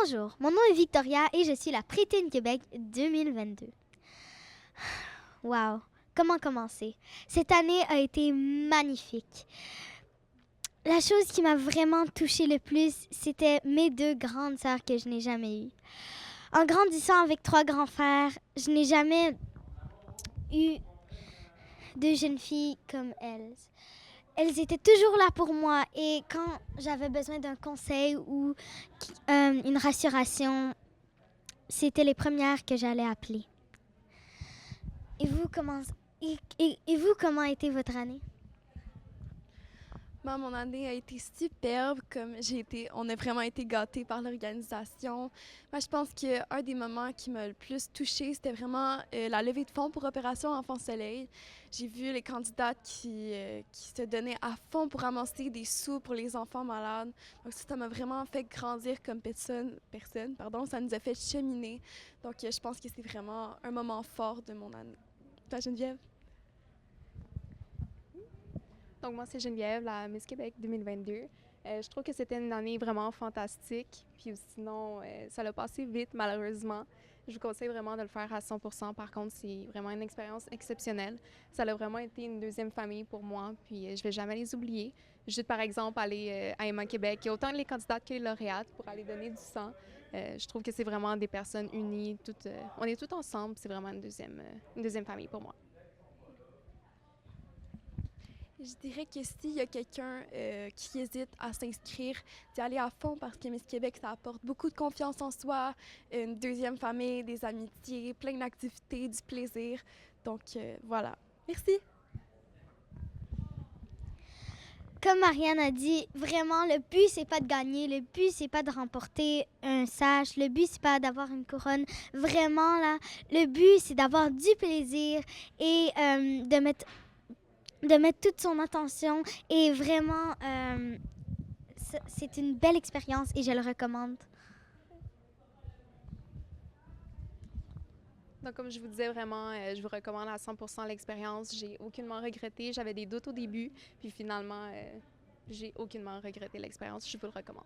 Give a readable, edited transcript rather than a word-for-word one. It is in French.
Bonjour, mon nom est Victoria et je suis la Prétine Québec 2022. Wow, comment commencer? Cette année a été magnifique. La chose qui m'a vraiment touchée le plus, c'était mes deux grandes sœurs que je n'ai jamais eues. En grandissant avec trois grands frères, je n'ai jamais eu de jeunes filles comme elles. Elles étaient toujours là pour moi et quand j'avais besoin d'un conseil ou une rassuration, c'était les premières que j'allais appeler. Et vous, comment a été votre année? Mon année a été superbe, on a vraiment été gâtés par l'organisation. Moi, je pense qu'un des moments qui m'a le plus touchée, c'était vraiment la levée de fonds pour Opération Enfant Soleil. J'ai vu les candidats qui se donnaient à fond pour ramasser des sous pour les enfants malades. Donc ça m'a vraiment fait grandir comme personne, pardon. Ça nous a fait cheminer. Donc je pense que c'est vraiment un moment fort de mon année. Toi, Geneviève? Donc moi, c'est Geneviève, la Miss Québec 2022. Je trouve que c'était une année vraiment fantastique. Puis sinon, ça l'a passé vite, malheureusement. Je vous conseille vraiment de le faire à 100%. Par contre, c'est vraiment une expérience exceptionnelle. Ça a vraiment été une deuxième famille pour moi. Puis je vais jamais les oublier. Juste par exemple, aller à Emma Québec. Il y a autant les candidates que les lauréates pour aller donner du sang. Je trouve que c'est vraiment des personnes unies. On est toutes ensemble. C'est vraiment une deuxième famille pour moi. Je dirais que s'il y a quelqu'un qui hésite à s'inscrire, d'y aller à fond parce que Miss Québec, ça apporte beaucoup de confiance en soi, une deuxième famille, des amitiés, plein d'activités, du plaisir. Donc voilà. Merci. Comme Marianne a dit, vraiment, le but, c'est pas de gagner, le but, c'est pas de remporter un sage, le but, c'est pas d'avoir une couronne. Vraiment, là, le but, c'est d'avoir du plaisir et de mettre toute son attention. Et vraiment, c'est une belle expérience et je le recommande. Donc, comme je vous disais, vraiment, je vous recommande à 100% l'expérience. J'ai aucunement regretté. J'avais des doutes au début, puis finalement, j'ai aucunement regretté l'expérience. Je vous le recommande.